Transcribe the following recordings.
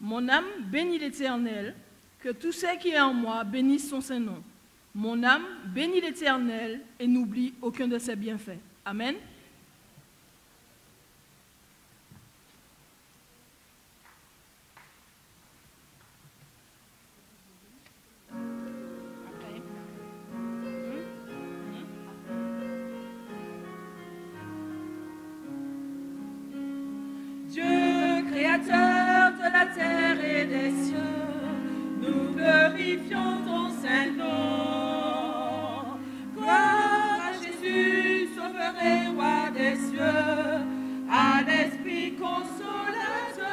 Mon âme bénit l'Éternel, que tout ce qui est en moi bénisse son Saint-Nom. Mon âme bénit l'Éternel et n'oublie aucun de ses bienfaits. Amen. Dieu, créateur de la terre et des cieux, nous glorifions ton Saint-Nom. Gloire à Jésus, sauveur et roi des cieux, à l'Esprit consolateur.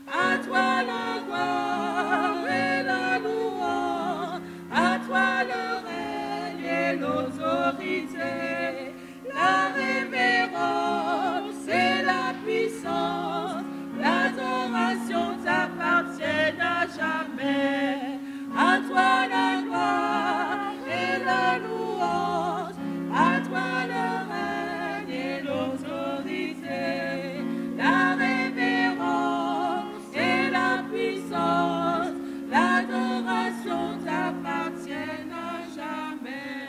À toi la gloire et la louange, à toi le règne et l'autorité, la révérence et la puissance, l'adoration t'appartiennent à jamais. À toi la gloire et la louange, à toi le règne et l'autorité, la révérence et la puissance, l'adoration t'appartiennent à jamais.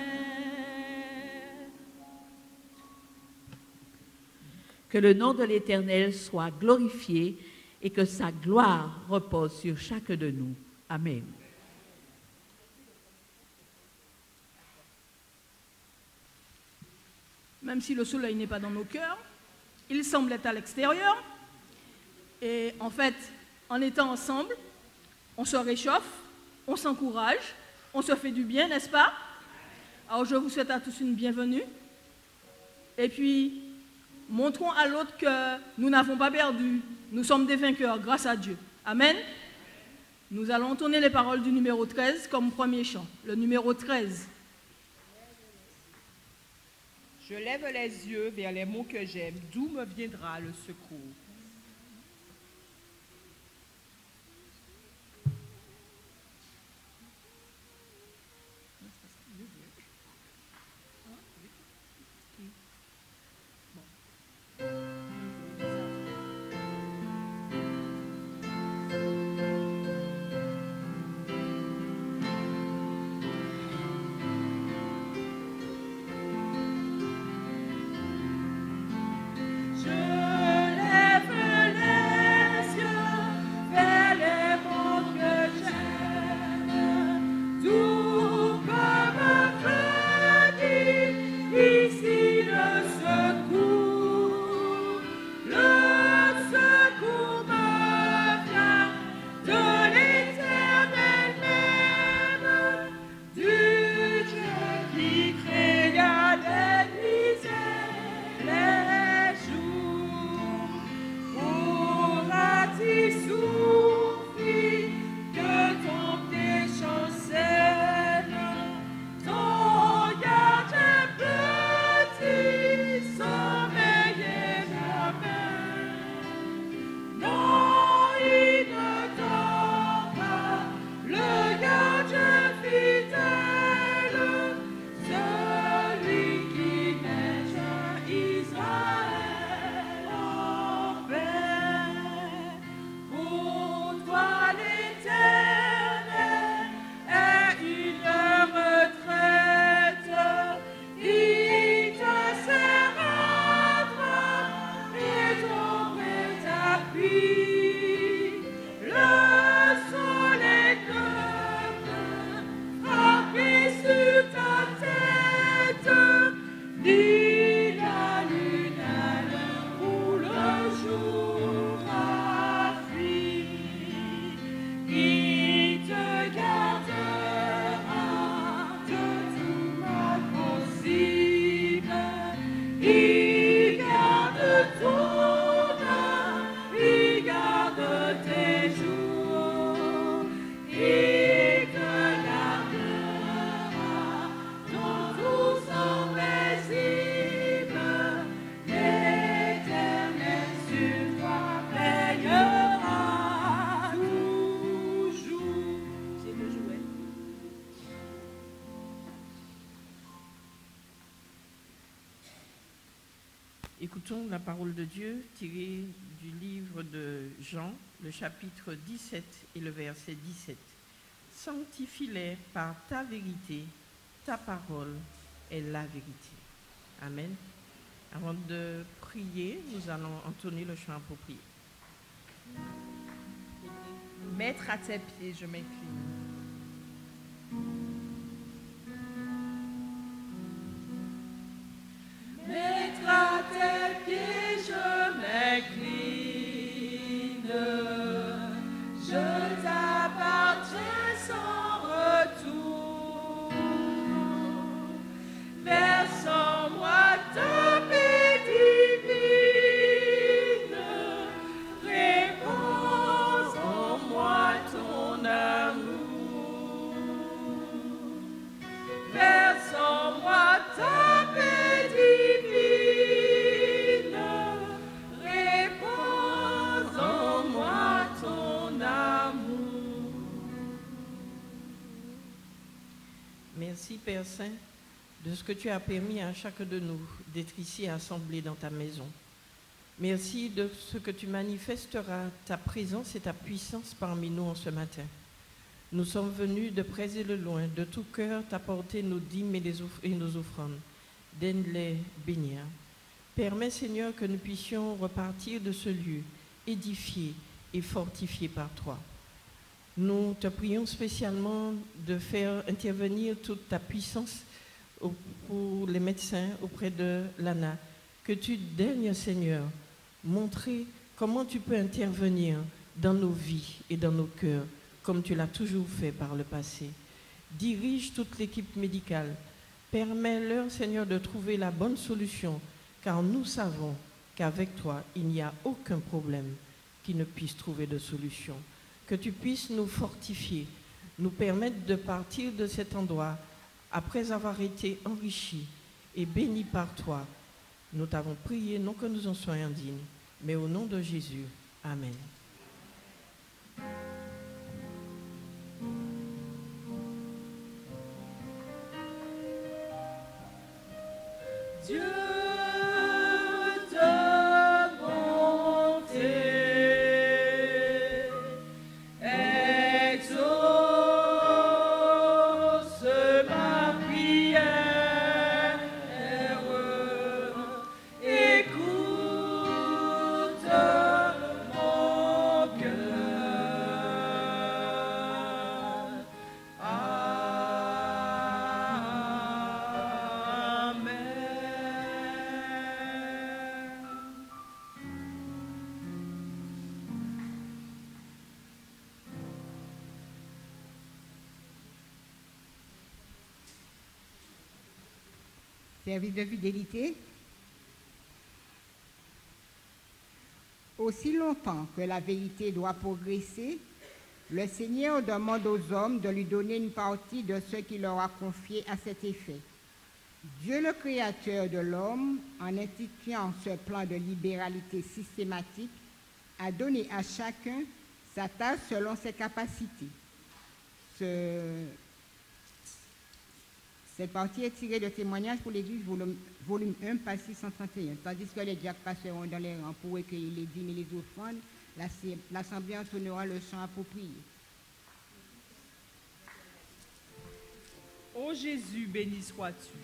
Que le nom de l'Éternel soit glorifié et que sa gloire repose sur chacun de nous. Amen. Même si le soleil n'est pas dans nos cœurs, il semble être à l'extérieur. Et en fait, en étant ensemble, on se réchauffe, on s'encourage, on se fait du bien, n'est-ce pas? Alors je vous souhaite à tous une bienvenue. Et puis, montrons à l'autre que nous n'avons pas perdu. Nous sommes des vainqueurs grâce à Dieu. Amen. Nous allons entonner les paroles du numéro 13 comme premier chant. Le numéro 13. Je lève les yeux vers les mots que j'aime, d'où me viendra le secours. Je lève Écoutons la parole de Dieu tirée du livre de Jean, le chapitre 17 et le verset 17. Sanctifie-les par ta vérité, ta parole est la vérité. Amen. Avant de prier, nous allons entonner le chant approprié. Maître, à tes pieds, je m'incline. Maître, à tes pieds, je m'incline. Je t'appartiens sans retour. Verse en moi ta paix divine. Réponds en moi ton amour. Verse en moi ta paix divine. Réponds en moi ton amour. Merci Père Saint de ce que tu as permis à chacun de nous d'être ici assemblés dans ta maison. Merci de ce que tu manifesteras ta présence et ta puissance parmi nous en ce matin. Nous sommes venus de près et de loin, de tout cœur, t'apporter nos dîmes et nos offrandes. Donne-les bénir. Permets, Seigneur, que nous puissions repartir de ce lieu, édifiés et fortifiés par toi. Nous te prions spécialement de faire intervenir toute ta puissance pour les médecins auprès de l'ANA. Que tu daignes, Seigneur, montrer comment tu peux intervenir dans nos vies et dans nos cœurs, comme tu l'as toujours fait par le passé. Dirige toute l'équipe médicale. Permets-leur, Seigneur, de trouver la bonne solution, car nous savons qu'avec toi, il n'y a aucun problème qui ne puisse trouver de solution. Que tu puisses nous fortifier, nous permettre de partir de cet endroit après avoir été enrichis et bénis par toi. Nous t'avons prié, non que nous en soyons dignes, mais au nom de Jésus. Amen. Dieu de bonté, exauce ma prière, écoute mon cœur. Service de fidélité. Aussi longtemps que la vérité doit progresser, le Seigneur demande aux hommes de lui donner une partie de ce qu'il leur a confié à cet effet. Dieu, le créateur de l'homme, en instituant ce plan de libéralité systématique, a donné à chacun sa tâche selon ses capacités. Cette partie est tirée de Témoignages pour l'Église, volume 1, page 631. Tandis que les diacres passeront dans les rangs pour recueillir les dîmes et les offrandes, l'Assemblée entonnera le chant approprié. Ô Jésus, béni sois-tu.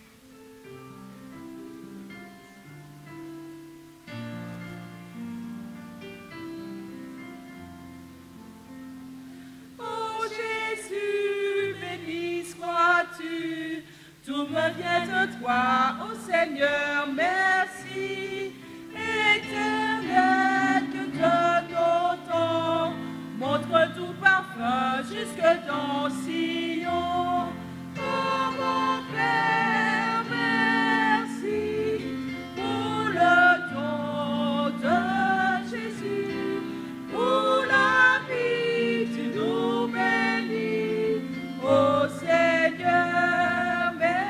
Ô Jésus, béni sois-tu. Tout me vient de toi, ô Seigneur, merci. Éternel, que de nos temps montre tout parfum jusque dans Sion. Oh mon Père, merci pour le don de Jésus, pour la vie tu nous bénis, oh Seigneur, merci.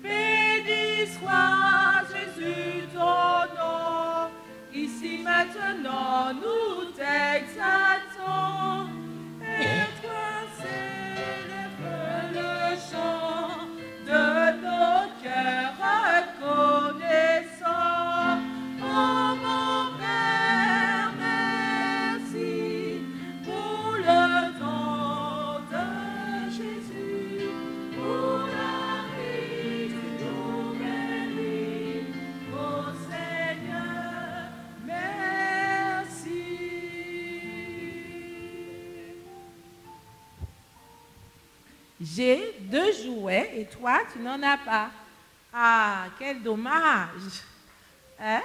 Béni soit Jésus ton nom, ici maintenant nous t'exaltons. Et toi célèbre le chant de nos cœurs. J'ai 2 jouets et toi, tu n'en as pas. Ah, quel dommage. Hein?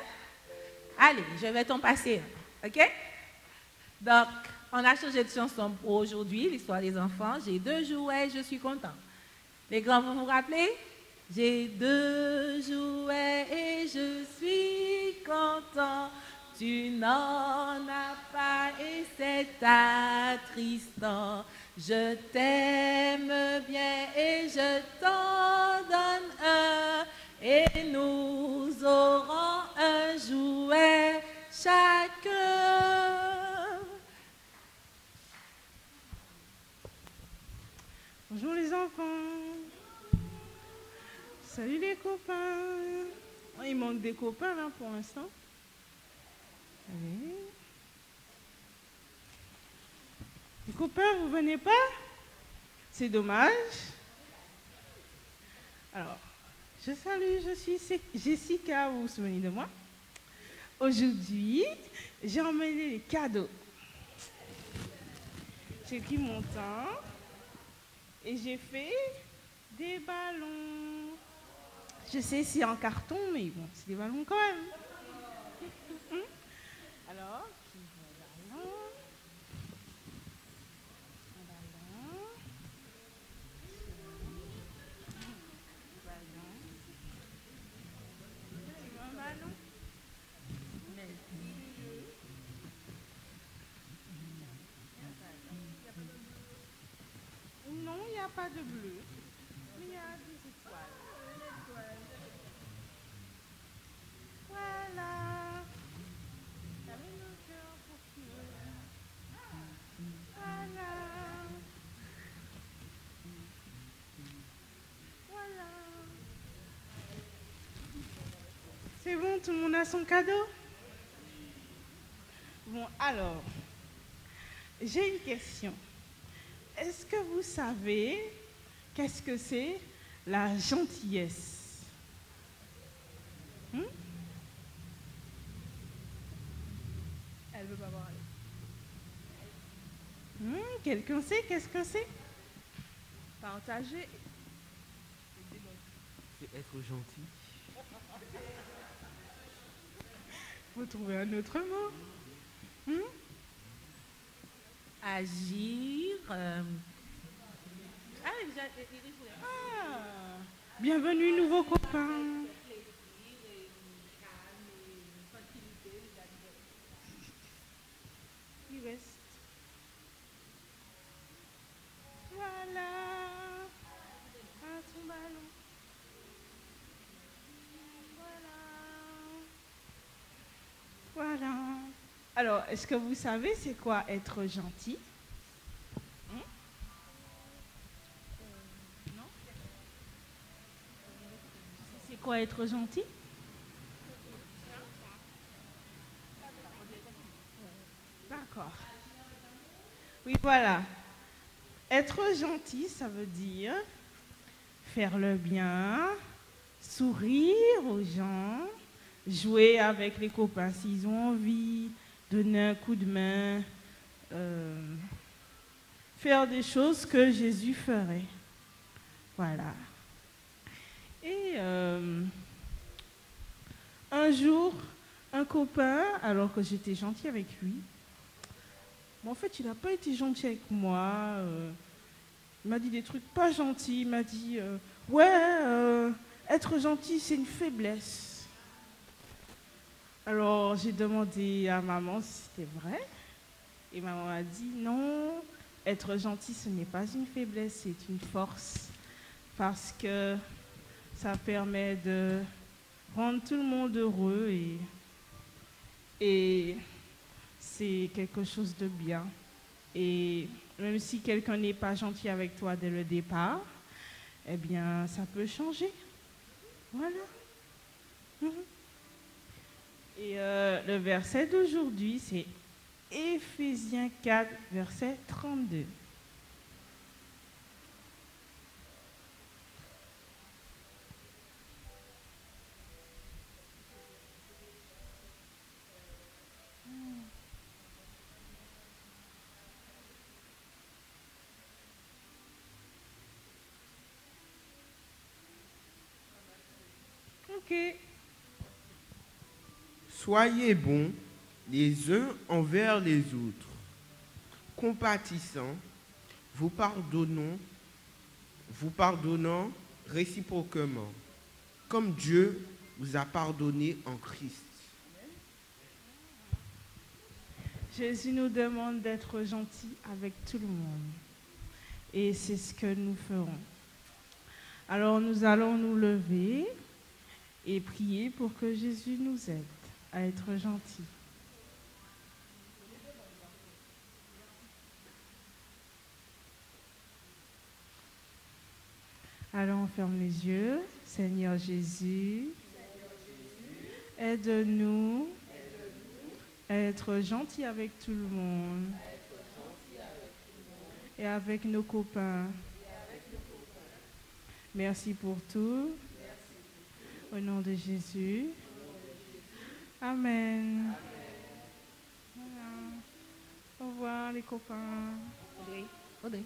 Allez, je vais t'en passer. OK? Donc, on a changé de chanson pour aujourd'hui, l'histoire des enfants. J'ai 2 jouets, je suis content. Les grands, vous vous rappelez? J'ai 2 jouets et je suis content. Tu n'en as pas et c'est attristant. Je t'aime bien et je t'en donne un. Et nous aurons un jouet chacun. Bonjour les enfants. Salut les copains. Oh, il manque des copains là pour l'instant. Allez. Les copains, vous venez pas? C'est dommage. Alors, je suis Jessica, vous vous souvenez de moi? Aujourd'hui, j'ai emmené les cadeaux. J'ai pris mon temps et j'ai fait des ballons. Je sais c'est en carton, mais bon, c'est des ballons quand même. Alors, un ballon. Non, il n'y a pas de bleu, mais il y a des étoiles. Voilà. Avec le cœur pour que... Voilà. Voilà. C'est bon, tout le monde a son cadeau? Bon, alors, j'ai une question. Est-ce que vous savez qu'est-ce que c'est la gentillesse? Elle veut pas parler. Quelqu'un sait qu'est-ce que c'est? Partager. C'est être gentil. Faut trouver un autre mot. Agir. Bienvenue, nouveaux copains. Il reste. Voilà. À ton ballon. Voilà. Alors, est-ce que vous savez c'est quoi être gentil? Non? C'est quoi être gentil? D'accord. Oui, voilà. Être gentil, ça veut dire faire le bien, sourire aux gens, jouer avec les copains s'ils ont envie, donner un coup de main, faire des choses que Jésus ferait. Voilà. Et un jour, un copain, alors que j'étais gentille avec lui, mais en fait, il n'a pas été gentil avec moi. Il m'a dit des trucs pas gentils. Il m'a dit, être gentil, c'est une faiblesse. Alors, j'ai demandé à maman si c'était vrai. Et maman a dit, non, être gentil, ce n'est pas une faiblesse, c'est une force. Parce que ça permet de rendre tout le monde heureux et c'est quelque chose de bien. Et même si quelqu'un n'est pas gentil avec toi dès le départ, eh bien, ça peut changer. Voilà. Et le verset d'aujourd'hui, c'est Éphésiens 4, verset 32. Ok. Soyez bons les uns envers les autres, compatissants, vous pardonnant réciproquement, comme Dieu vous a pardonné en Christ. Jésus nous demande d'être gentils avec tout le monde. Et c'est ce que nous ferons. Alors nous allons nous lever et prier pour que Jésus nous aide à être gentils. Alors on ferme les yeux. Seigneur Jésus, aide-nous à être gentils avec tout le monde et avec nos copains. Merci pour tout. Au nom de Jésus. Amen. Voilà. Au revoir les copains. Audrey.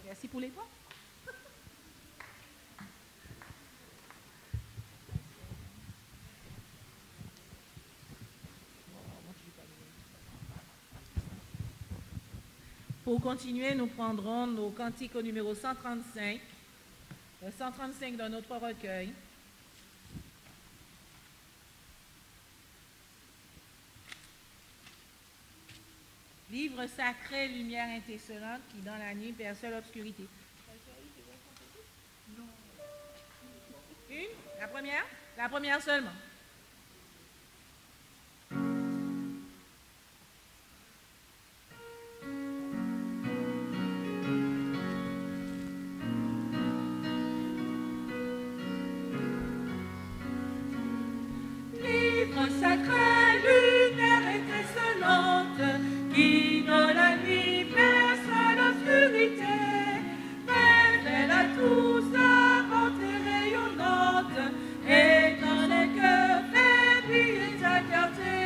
Merci pour les bons. Pour continuer, nous prendrons nos cantiques au numéro 135, le 135 dans notre recueil. Livre sacré, lumière intercellente qui dans la nuit perçoit l'obscurité. Une? La première? La première seulement. Livre sacré, lumière étincelante, qui dans la nuit perce l'obscurité, révèle à tous sa bonté rayonnante, et dans les cœurs fait briller ta clarté.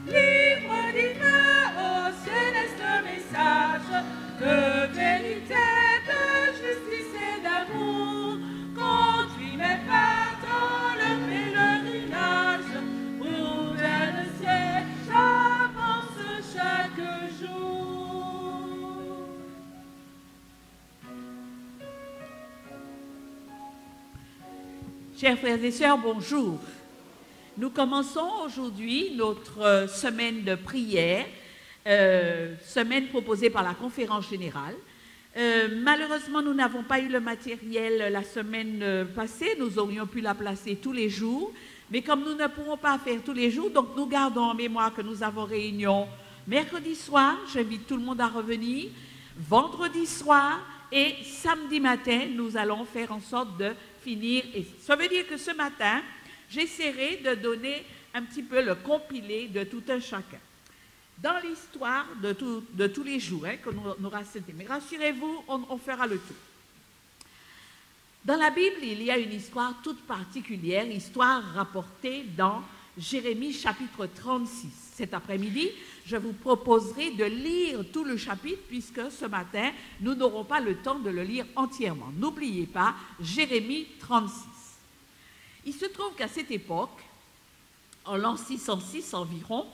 Livre divin au céleste message de vérité, de justice et d'amour, conduis mes pas dans le pèlerinage, où vers le ciel j'avance chaque jour. Chers frères et sœurs, bonjour. Nous commençons aujourd'hui notre semaine de prière, semaine proposée par la conférence générale. Malheureusement, nous n'avons pas eu le matériel la semaine passée. Nous aurions pu la placer tous les jours. Mais comme nous ne pourrons pas faire tous les jours, donc nous gardons en mémoire que nous avons réunion mercredi soir. J'invite tout le monde à revenir. Vendredi soir et samedi matin, nous allons faire en sorte de finir. Et ça veut dire que ce matin, j'essaierai de donner un petit peu le compilé de tout un chacun. Dans l'histoire de tous les jours, qu'on aura cité. Mais rassurez-vous, on fera le tout. Dans la Bible, il y a une histoire toute particulière, histoire rapportée dans Jérémie chapitre 36. Cet après-midi, je vous proposerai de lire tout le chapitre puisque ce matin, nous n'aurons pas le temps de le lire entièrement. N'oubliez pas, Jérémie 36. Il se trouve qu'à cette époque, en l'an 606 environ,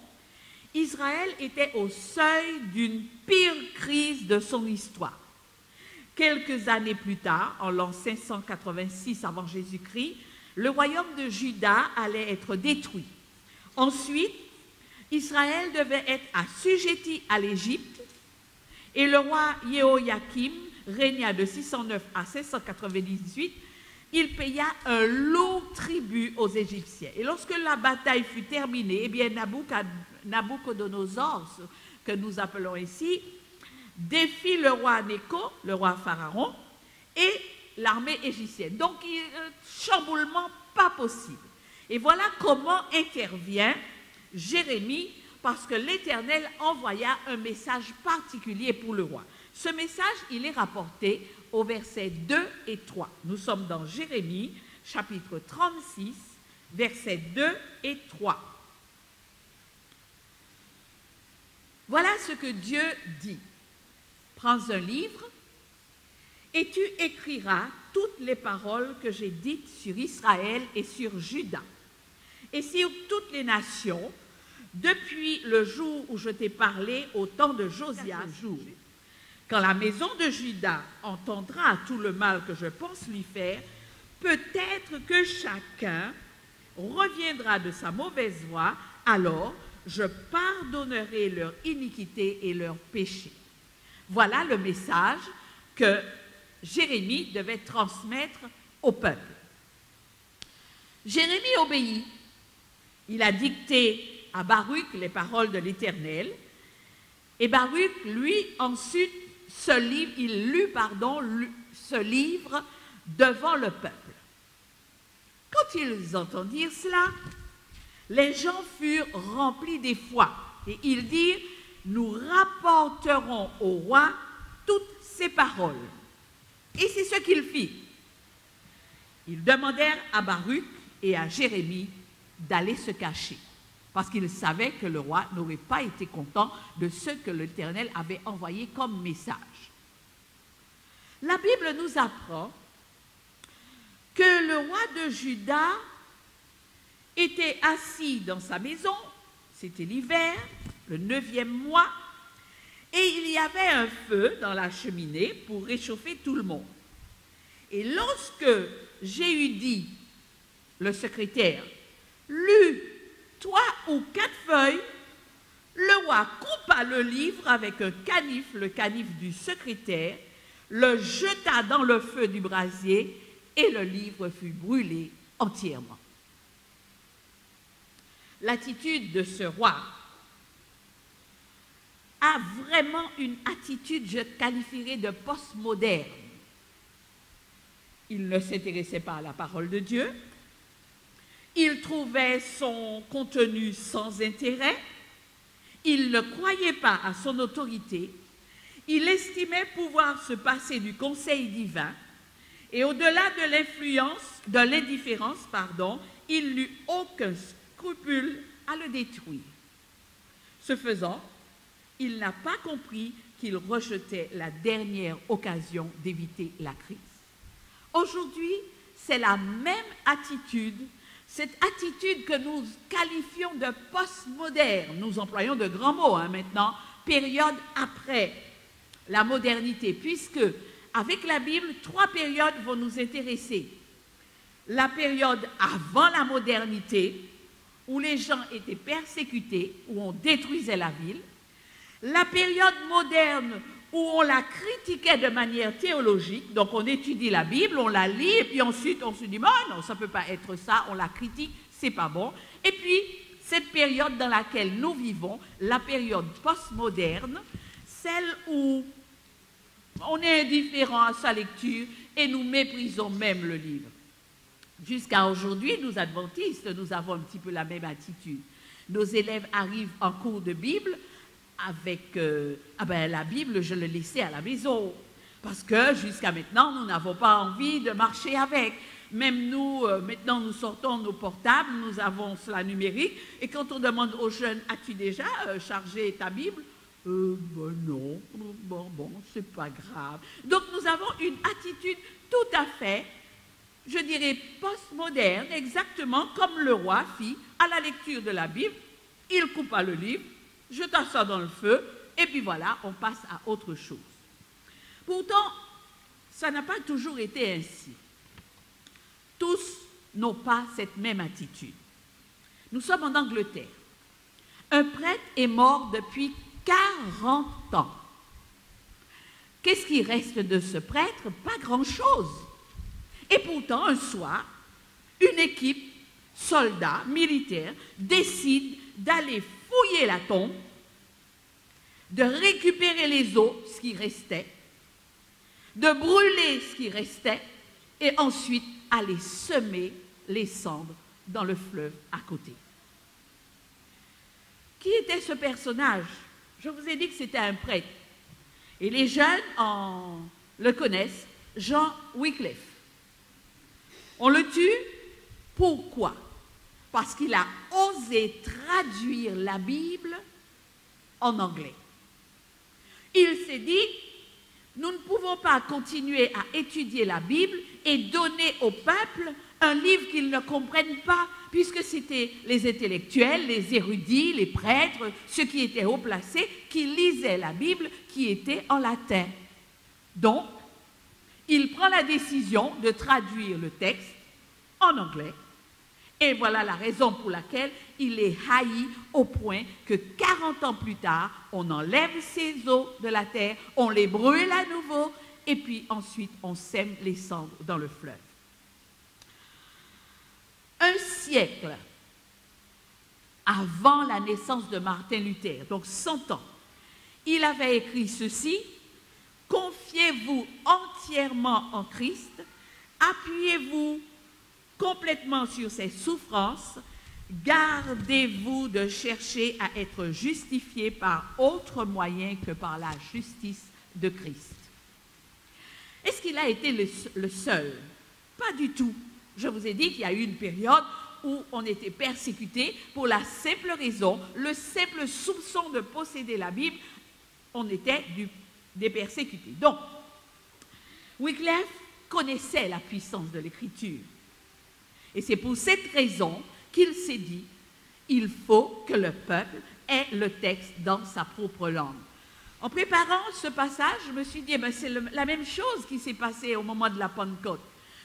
Israël était au seuil d'une pire crise de son histoire. Quelques années plus tard, en l'an 586 avant Jésus-Christ, le royaume de Juda allait être détruit. Ensuite, Israël devait être assujetti à l'Égypte et le roi Jéhoïakim régna de 609 à 598. Il paya un lourd tribut aux Égyptiens. Et lorsque la bataille fut terminée, eh bien Nabuchodonosor, que nous appelons ici, défie le roi Nécho, le roi Pharaon, et l'armée égyptienne. Donc, chamboulement pas possible. Et voilà comment intervient Jérémie, parce que l'Éternel envoya un message particulier pour le roi. Ce message, il est rapporté au verset 2 et 3. Nous sommes dans Jérémie, chapitre 36, versets 2 et 3. Voilà ce que Dieu dit. Prends un livre et tu écriras toutes les paroles que j'ai dites sur Israël et sur Juda, et sur toutes les nations, depuis le jour où je t'ai parlé au temps de Josias, quand la maison de Juda entendra tout le mal que je pense lui faire, peut-être que chacun reviendra de sa mauvaise voie, alors je pardonnerai leur iniquité et leur péché. Voilà le message que Jérémie devait transmettre au peuple. Jérémie obéit. Il a dicté à Baruch les paroles de l'Éternel, et Baruch, lui, ensuite, il lut ce livre devant le peuple. Quand ils entendirent cela, les gens furent remplis d'effroi, et ils dirent, nous rapporterons au roi toutes ces paroles. Et c'est ce qu'ils firent. Ils demandèrent à Baruch et à Jérémie d'aller se cacher, parce qu'ils savaient que le roi n'aurait pas été content de ce que l'Éternel avait envoyé comme message. La Bible nous apprend que le roi de Juda était assis dans sa maison, c'était l'hiver, le 9e mois, et il y avait un feu dans la cheminée pour réchauffer tout le monde. Et lorsque Jéhudi, le secrétaire, lut 3 ou 4 feuilles, le roi coupa le livre avec un canif, le canif du secrétaire, le jeta dans le feu du brasier et le livre fut brûlé entièrement. L'attitude de ce roi a vraiment une attitude, je qualifierais de postmoderne. Il ne s'intéressait pas à la parole de Dieu, il trouvait son contenu sans intérêt, il ne croyait pas à son autorité, il estimait pouvoir se passer du conseil divin, et au-delà de l'indifférence, il n'eut aucun scrupule à le détruire. Ce faisant, il n'a pas compris qu'il rejetait la dernière occasion d'éviter la crise. Aujourd'hui, c'est la même attitude, cette attitude que nous qualifions de postmoderne. Nous employons de grands mots maintenant, période après la modernité, puisque avec la Bible, 3 périodes vont nous intéresser. La période avant la modernité, où les gens étaient persécutés, où on détruisait la ville. La période moderne, où on la critiquait de manière théologique, donc on étudie la Bible, on la lit, et puis ensuite on se dit, oh non, ça ne peut pas être ça, on la critique, c'est pas bon. Et puis, cette période dans laquelle nous vivons, la période postmoderne, celle où on est indifférent à sa lecture et nous méprisons même le livre. Jusqu'à aujourd'hui, nous adventistes, nous avons un petit peu la même attitude. Nos élèves arrivent en cours de Bible avec la Bible, je l'ai laissée à la maison. Parce que jusqu'à maintenant, nous n'avons pas envie de marcher avec. Même nous, maintenant, nous sortons nos portables, nous avons cela numérique. Et quand on demande aux jeunes, as-tu déjà chargé ta Bible ? Non, bon, c'est pas grave. Donc nous avons une attitude tout à fait, je dirais, postmoderne, exactement comme le roi fit à la lecture de la Bible. Il coupa le livre, jeta ça dans le feu, et puis voilà, on passe à autre chose. Pourtant, ça n'a pas toujours été ainsi. Tous n'ont pas cette même attitude. Nous sommes en Angleterre. Un prêtre est mort depuis 40 ans. Qu'est-ce qui reste de ce prêtre? Pas grand-chose. Et pourtant, un soir, une équipe, soldats, militaires, décide d'aller fouiller la tombe, de récupérer les os, ce qui restait, de brûler ce qui restait, et ensuite aller semer les cendres dans le fleuve à côté. Qui était ce personnage? Je vous ai dit que c'était un prêtre. Et les jeunes le connaissent, John Wycliffe. On le tue, pourquoi? Parce qu'il a osé traduire la Bible en anglais. Il s'est dit, Nous ne pouvons pas continuer à étudier la Bible et donner au peuple un livre qu'ils ne comprennent pas, puisque c'était les intellectuels, les érudits, les prêtres, ceux qui étaient haut placés, qui lisaient la Bible, qui était en latin. Donc, il prend la décision de traduire le texte en anglais. Et voilà la raison pour laquelle il est haï au point que 40 ans plus tard, on enlève ces eaux de la terre, on les brûle à nouveau, et puis ensuite on sème les cendres dans le fleuve. Un siècle avant la naissance de Martin Luther, donc 100 ans, il avait écrit ceci: « Confiez-vous entièrement en Christ, appuyez-vous complètement sur ses souffrances, gardez-vous de chercher à être justifié par autre moyen que par la justice de Christ. » Est-ce qu'il a été le seul? Pas du tout. Je vous ai dit qu'il y a eu une période où on était persécuté pour la simple raison, le simple soupçon de posséder la Bible, on était des persécutés. Donc, Wycliffe connaissait la puissance de l'Écriture. Et c'est pour cette raison qu'il s'est dit, il faut que le peuple ait le texte dans sa propre langue. En préparant ce passage, je me suis dit, c'est la même chose qui s'est passée au moment de la Pentecôte.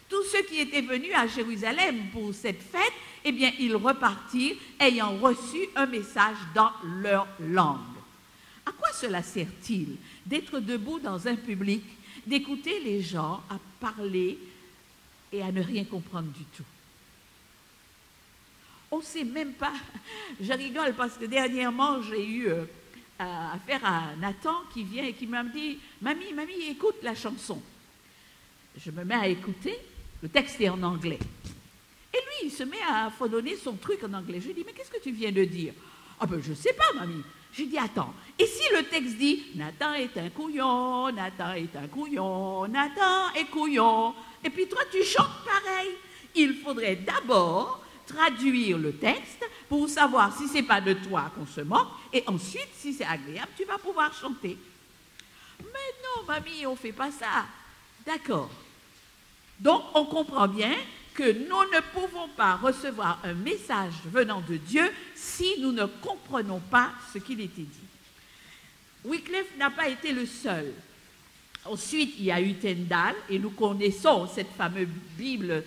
Tous ceux qui étaient venus à Jérusalem pour cette fête, eh bien, ils repartirent ayant reçu un message dans leur langue. À quoi cela sert-il d'être debout dans un public, d'écouter les gens à parler et à ne rien comprendre du tout? On ne sait même pas. Je rigole parce que dernièrement, j'ai eu affaire à Nathan qui vient et qui m'a dit « Mamie, écoute la chanson. » Je me mets à écouter, le texte est en anglais. Et lui, il se met à fredonner son truc en anglais. Je lui dis « Mais qu'est-ce que tu viens de dire ?»« Ah ben, je ne sais pas, mamie. » Je lui dis « Attends, et si le texte dit « Nathan est un couillon, Nathan est un couillon, Nathan est couillon » et puis toi, tu chantes pareil. Il faudrait d'abord traduire le texte pour savoir si ce n'est pas de toi qu'on se moque, et ensuite, si c'est agréable, tu vas pouvoir chanter. Mais non, mamie, on ne fait pas ça. D'accord. Donc, on comprend bien que nous ne pouvons pas recevoir un message venant de Dieu si nous ne comprenons pas ce qu'il était dit. Wycliffe n'a pas été le seul. Ensuite, il y a eu Tyndale, et nous connaissons cette fameuse Bible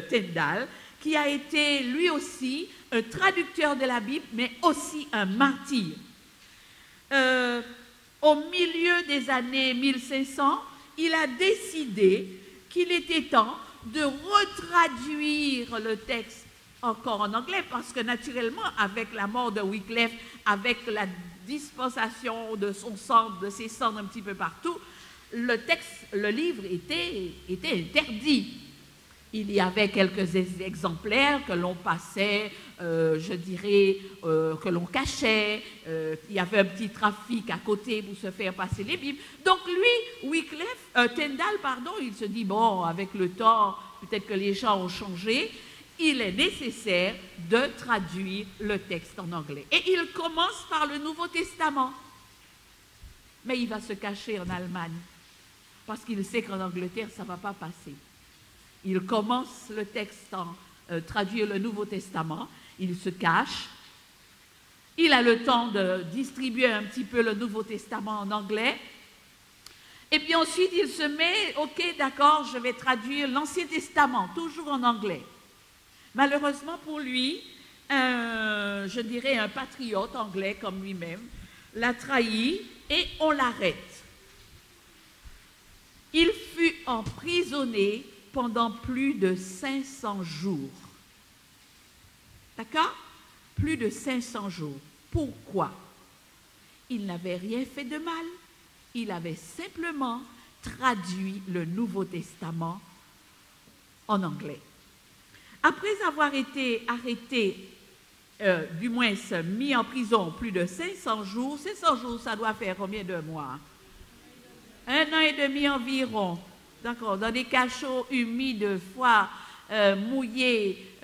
Tyndale, qui a été lui aussi un traducteur de la Bible, mais aussi un martyr. Au milieu des années 1500, il a décidé qu'il était temps de retraduire le texte encore en anglais, parce que naturellement, avec la mort de Wycliffe, avec la dispensation de son sang, de ses cendres un petit peu partout, le livre était interdit. Il y avait quelques exemplaires que l'on passait, je dirais, que l'on cachait. Il y avait un petit trafic à côté pour se faire passer les Bibles. Donc lui, Tyndale, il se dit, bon, avec le temps, peut-être que les gens ont changé, il est nécessaire de traduire le texte en anglais. Et il commence par le Nouveau Testament. Mais il va se cacher en Allemagne, parce qu'il sait qu'en Angleterre, ça ne va pas passer. Il commence le texte traduire le Nouveau Testament, il se cache, il a le temps de distribuer un petit peu le Nouveau Testament en anglais, et puis ensuite il se met, ok, d'accord, je vais traduire l'Ancien Testament, toujours en anglais. Malheureusement pour lui, je dirais un patriote anglais comme lui-même, l'a trahi et on l'arrête. Il fut emprisonné pendant plus de 500 jours. D'accord? Plus de 500 jours. Pourquoi? Il n'avait rien fait de mal. Il avait simplement traduit le Nouveau Testament en anglais. Après avoir été arrêté, du moins mis en prison plus de 500 jours, 500 jours, ça doit faire combien de mois? 1 an et demi environ. D'accord, dans des cachots humides, froids, mouillés,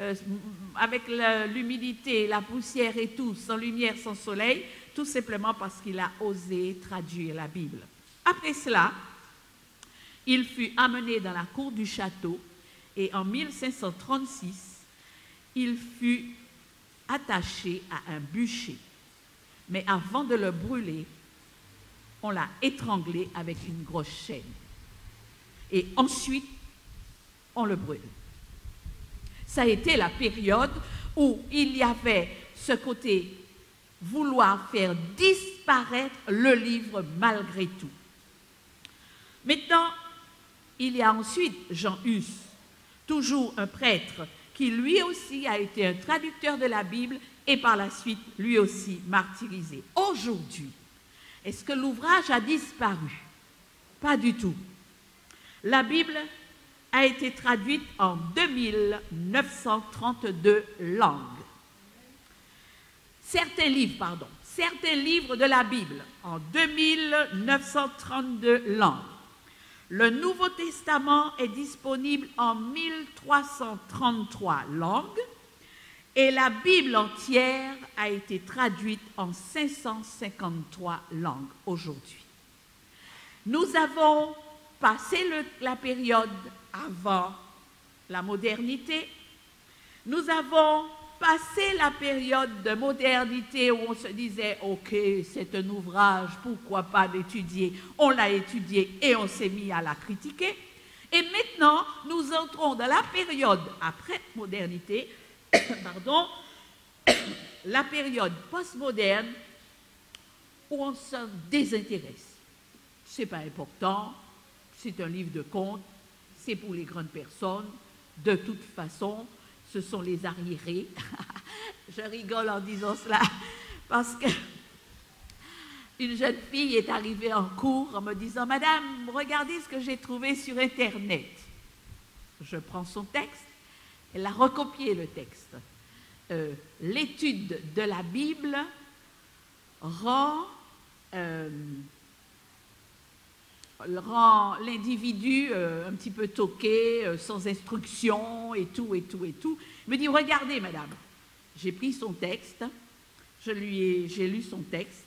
avec l'humidité, la poussière et tout, sans lumière, sans soleil, tout simplement parce qu'il a osé traduire la Bible. Après cela, Il fut amené dans la cour du château et en 1536, il fut attaché à un bûcher. Mais avant de le brûler, on l'a étranglé avec une grosse chaîne. Et ensuite, on le brûle. Ça a été la période où il y avait ce côté vouloir faire disparaître le livre malgré tout. Maintenant, il y a ensuite Jean Hus, toujours un prêtre, qui lui aussi a été un traducteur de la Bible et par la suite, lui aussi, martyrisé. Aujourd'hui, est-ce que l'ouvrage a disparu? Pas du tout. La Bible a été traduite en 2932 langues. Certains livres de la Bible en 2932 langues. Le Nouveau Testament est disponible en 1333 langues et la Bible entière a été traduite en 553 langues aujourd'hui. Nous avons passé la période avant la modernité. Nous avons passé la période de modernité où on se disait « Ok, c'est un ouvrage, pourquoi pas l'étudier ?» On l'a étudié et on s'est mis à la critiquer. Et maintenant, nous entrons dans la période après-modernité, pardon, la période postmoderne où on se désintéresse. Ce n'est pas important, c'est un livre de contes, c'est pour les grandes personnes. De toute façon, ce sont les arriérés. Je rigole en disant cela parce que une jeune fille est arrivée en cours en me disant « Madame, regardez ce que j'ai trouvé sur Internet. » Je prends son texte, elle a recopié le texte. L'étude de la Bible rend l'individu un petit peu toqué, sans instruction et tout, et tout, et tout. Il me dit, regardez madame, j'ai pris son texte, j'ai lu son texte,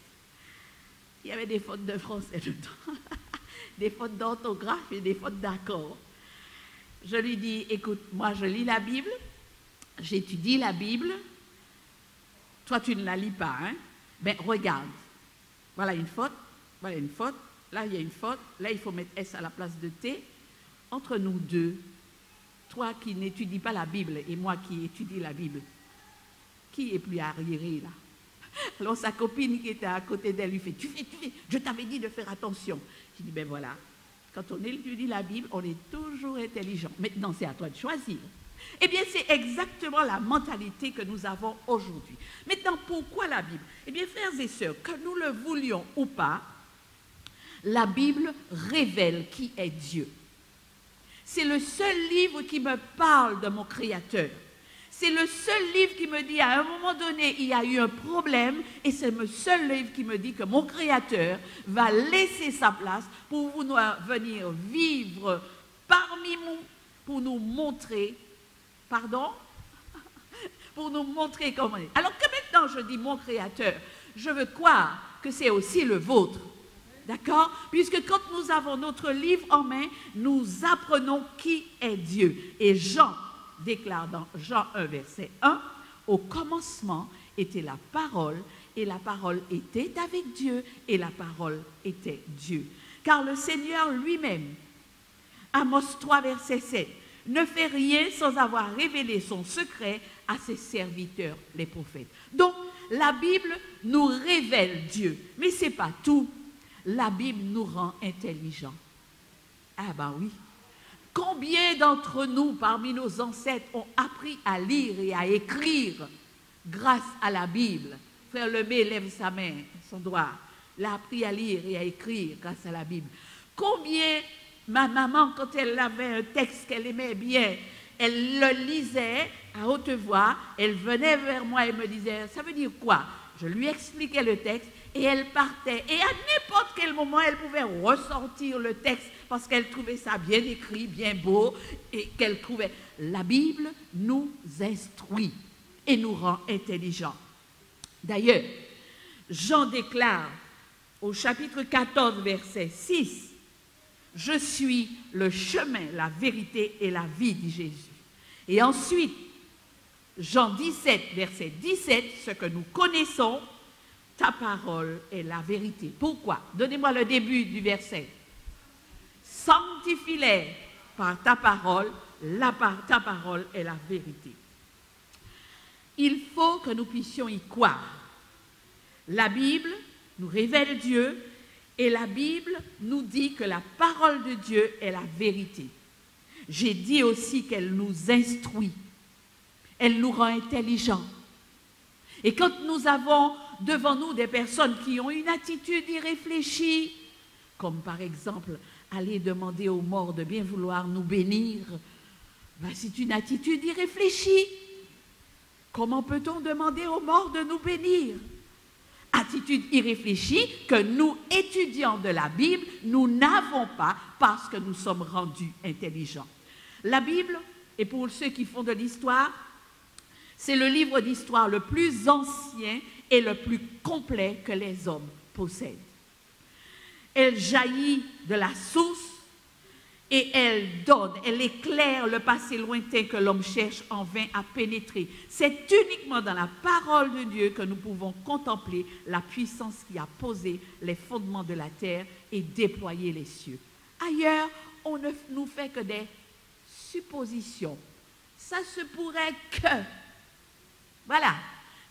il y avait des fautes de français dedans, des fautes d'orthographe et des fautes d'accord. Je lui dis, écoute, moi je lis la Bible, j'étudie la Bible, toi tu ne la lis pas, hein? Ben regarde, voilà une faute, là il y a une faute, là il faut mettre S à la place de T. Entre nous deux, toi qui n'étudies pas la Bible et moi qui étudie la Bible, qui est plus arriéré là? Alors sa copine qui était à côté d'elle lui fait, tu fais, je t'avais dit de faire attention. Je dis, ben voilà, quand on étudie la Bible, on est toujours intelligent. Maintenant c'est à toi de choisir. Eh bien, c'est exactement la mentalité que nous avons aujourd'hui. Maintenant, pourquoi la Bible? Eh bien, frères et sœurs, que nous le voulions ou pas, la Bible révèle qui est Dieu. C'est le seul livre qui me parle de mon Créateur. C'est le seul livre qui me dit, à un moment donné, il y a eu un problème, et c'est le seul livre qui me dit que mon Créateur va laisser sa place pour venir vivre parmi nous, pour nous montrer. Pardon? Pour nous montrer comment on est. Alors que maintenant je dis mon Créateur, je veux croire que c'est aussi le vôtre. D'accord? Puisque quand nous avons notre livre en main, nous apprenons qui est Dieu. Et Jean déclare dans Jean 1, verset 1, « Au commencement était la parole, et la parole était avec Dieu, et la parole était Dieu. Car le Seigneur lui-même, Amos 3, verset 7, ne fait rien sans avoir révélé son secret à ses serviteurs, les prophètes. » Donc, la Bible nous révèle Dieu. Mais ce n'est pas tout. La Bible nous rend intelligents. Ah ben oui. Combien d'entre nous, parmi nos ancêtres, ont appris à lire et à écrire grâce à la Bible? Frère Lemay lève sa main, son doigt. Il a appris à lire et à écrire grâce à la Bible. Combien... Ma maman, quand elle avait un texte qu'elle aimait bien, elle le lisait à haute voix, elle venait vers moi et me disait, ça veut dire quoi? Je lui expliquais le texte et elle partait. Et à n'importe quel moment, elle pouvait ressortir le texte parce qu'elle trouvait ça bien écrit, bien beau, et qu'elle trouvait... La Bible nous instruit et nous rend intelligents. D'ailleurs, Jean déclare au chapitre 14, verset 6, « je suis le chemin, la vérité et la vie, dit Jésus. Et ensuite, Jean 17, verset 17, ce que nous connaissons, ta parole est la vérité. Pourquoi? Donnez-moi le début du verset. Sanctifie-les par ta parole, ta parole est la vérité. Il faut que nous puissions y croire. La Bible nous révèle Dieu et la Bible nous dit que la parole de Dieu est la vérité. J'ai dit aussi qu'elle nous instruit, elle nous rend intelligents. Et quand nous avons devant nous des personnes qui ont une attitude irréfléchie, comme par exemple aller demander aux morts de bien vouloir nous bénir, ben c'est une attitude irréfléchie. Comment peut-on demander aux morts de nous bénir? Attitude irréfléchie que nous, étudiants de la Bible, nous n'avons pas parce que nous sommes rendus intelligents. La Bible, et pour ceux qui font de l'histoire, c'est le livre d'histoire le plus ancien et le plus complet que les hommes possèdent. Elle jaillit de la source et elle donne, elle éclaire le passé lointain que l'homme cherche en vain à pénétrer. C'est uniquement dans la parole de Dieu que nous pouvons contempler la puissance qui a posé les fondements de la terre et déployé les cieux. Ailleurs, on ne nous fait que des suppositions. Ça se pourrait que, voilà,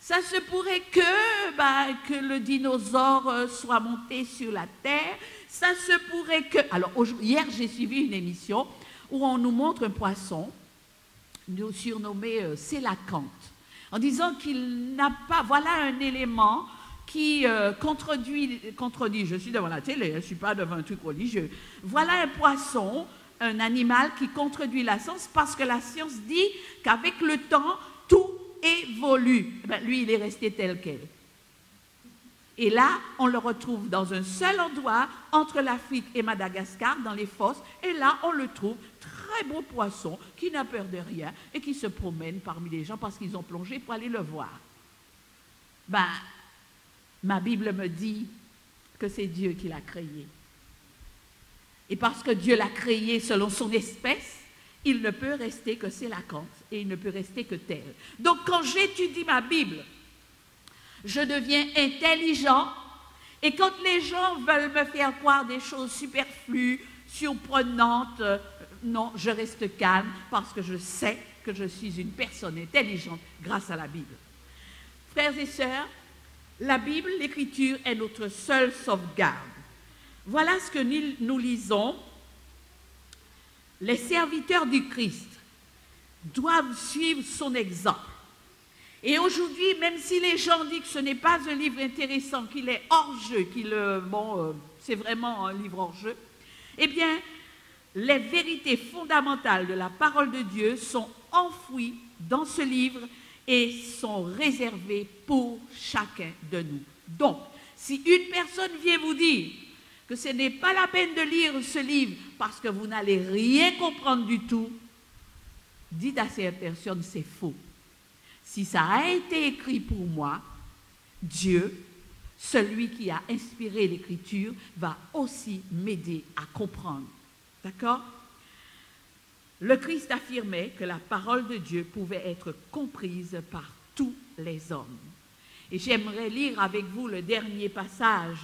ça se pourrait que le dinosaure soit monté sur la terre. Ça se pourrait que... Alors, hier, j'ai suivi une émission où on nous montre un poisson surnommé sélacanthe, en disant qu'il n'a pas... Voilà un élément qui contredit... Je suis devant la télé, je ne suis pas devant un truc religieux. Voilà un poisson, un animal qui contredit la science parce que la science dit qu'avec le temps, tout évolue. Ben, lui, il est resté tel quel. Et là, on le retrouve dans un seul endroit, entre l'Afrique et Madagascar, dans les fosses. Et là, on le trouve, très beau poisson, qui n'a peur de rien et qui se promène parmi les gens parce qu'ils ont plongé pour aller le voir. Ben, ma Bible me dit que c'est Dieu qui l'a créé. Et parce que Dieu l'a créé selon son espèce, il ne peut rester que sélacanthe et il ne peut rester que tel. Donc, quand j'étudie ma Bible, je deviens intelligent et quand les gens veulent me faire croire des choses superflues, surprenantes, non, je reste calme parce que je sais que je suis une personne intelligente grâce à la Bible. Frères et sœurs, la Bible, l'Écriture est notre seule sauvegarde. Voilà ce que nous lisons. Les serviteurs du Christ doivent suivre son exemple. Et aujourd'hui, même si les gens disent que ce n'est pas un livre intéressant, qu'il est hors-jeu, c'est vraiment un livre hors-jeu, eh bien, les vérités fondamentales de la parole de Dieu sont enfouies dans ce livre et sont réservées pour chacun de nous. Donc, si une personne vient vous dire que ce n'est pas la peine de lire ce livre parce que vous n'allez rien comprendre du tout, dites à cette personne, c'est faux. Si ça a été écrit pour moi, Dieu, celui qui a inspiré l'Écriture, va aussi m'aider à comprendre. D'accord? Le Christ affirmait que la parole de Dieu pouvait être comprise par tous les hommes. Et j'aimerais lire avec vous le dernier passage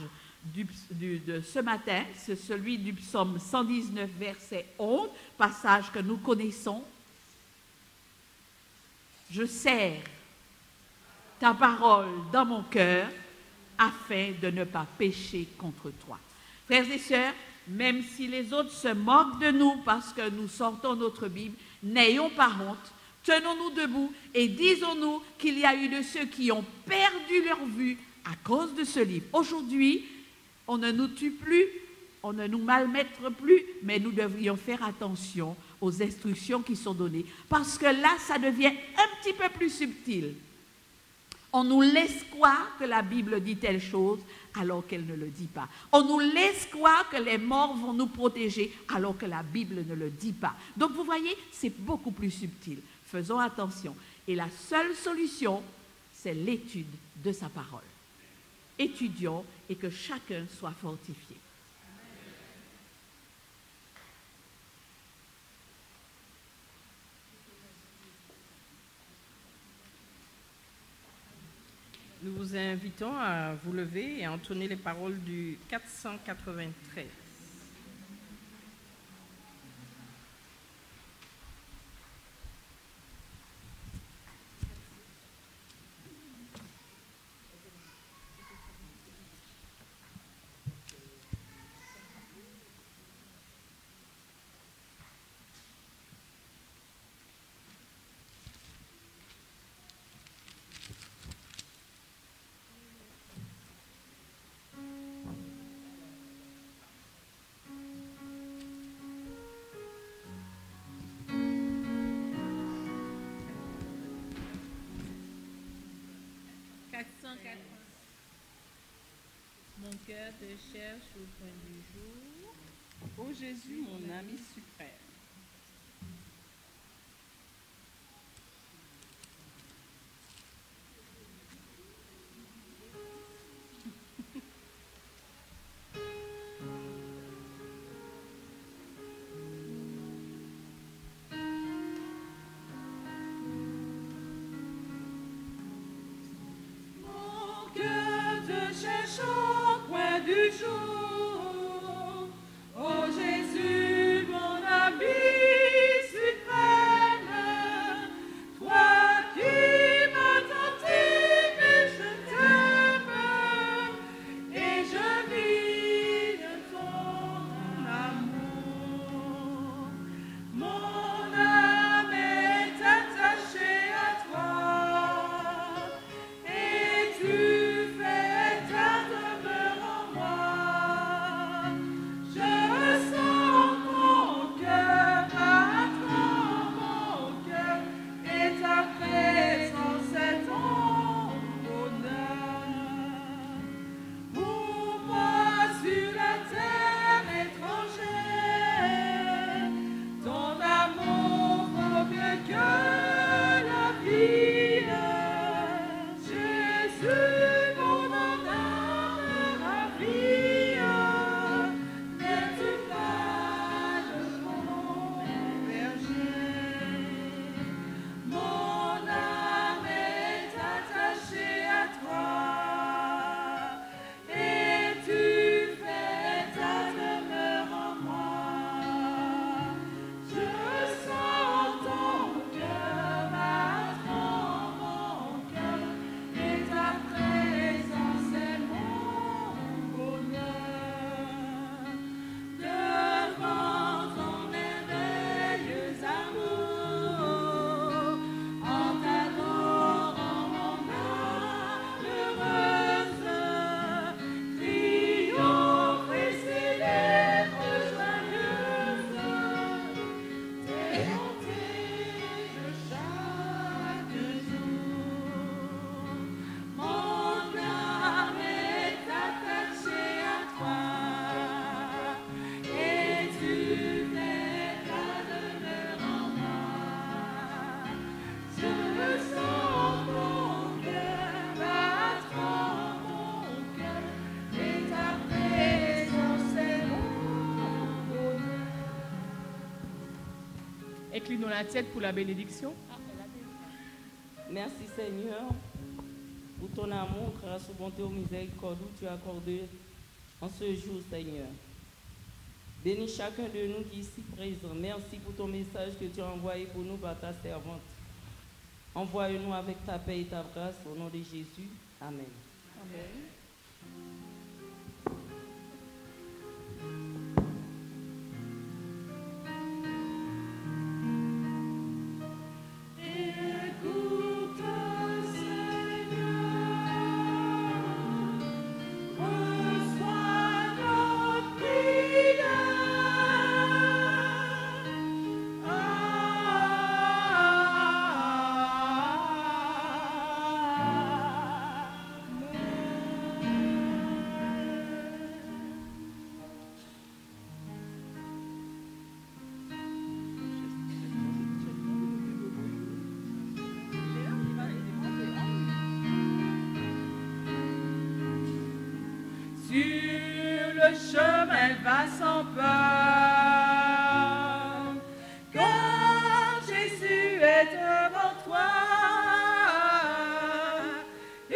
de ce matin, c'est celui du psaume 119, verset 11, passage que nous connaissons. Je serre ta parole dans mon cœur afin de ne pas pécher contre toi. Frères et sœurs, même si les autres se moquent de nous parce que nous sortons notre Bible, n'ayons pas honte, tenons-nous debout et disons-nous qu'il y a eu de ceux qui ont perdu leur vue à cause de ce livre. Aujourd'hui, on ne nous tue plus, on ne nous malmètre plus, mais nous devrions faire attention aux instructions qui sont données. Parce que là, ça devient un petit peu plus subtil. On nous laisse croire que la Bible dit telle chose alors qu'elle ne le dit pas. On nous laisse croire que les morts vont nous protéger alors que la Bible ne le dit pas. Donc vous voyez, c'est beaucoup plus subtil. Faisons attention. Et la seule solution, c'est l'étude de sa parole. Étudions et que chacun soit fortifié. Nous vous invitons à vous lever et à entonner les paroles du 493. Mon cœur te cherche au point du jour. Ô Jésus, mon ami suprême. Mon cœur te cherche au point du jour. Ô Jésus, mon ami suprême, toi qui m'as tant aimé, je t'aime, et je vis de ton amour. Mon âme est attachée à toi, et tu fais ta demeure en moi. Je sens mon cœur battre mon cœur, et ta présence est mon bonheur. Pour moi sur la terre étrangère, ton amour vaut mieux que la vie. Jésus, mon âme ravie, n'es-tu pas le bon berger? Mon âme est attachée à toi, et tu fais ta demeure en moi. Je sens ton cœur battre en mon cœur, et ta présence est mon bonheur. Devant ton merveilleux amour, en t'adorant mon âme heureuse, triomphe et célèbre joyeuse tes bontés de chaque jour. Mon âme est attachée à toi, et tu fais ta demeure en moi. Je sens mon cœur battre en mon cœur, et ta présence est mon bonheur. Inclinons la tête pour la bénédiction. Merci Seigneur pour ton amour, grâce aux bontés, aux miséricordes que tu as accordé en ce jour, Seigneur. Bénis chacun de nous qui est ici présent. Merci pour ton message que tu as envoyé pour nous par ta servante. Envoie-nous avec ta paix et ta grâce au nom de Jésus. Amen. Écoute, Seigneur, reçois nos prières. Sur le chemin va sans peur, car Jésus est devant toi. Il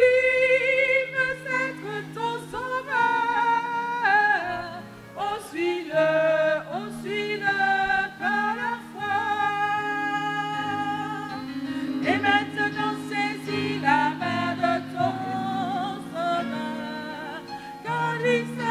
Lisa.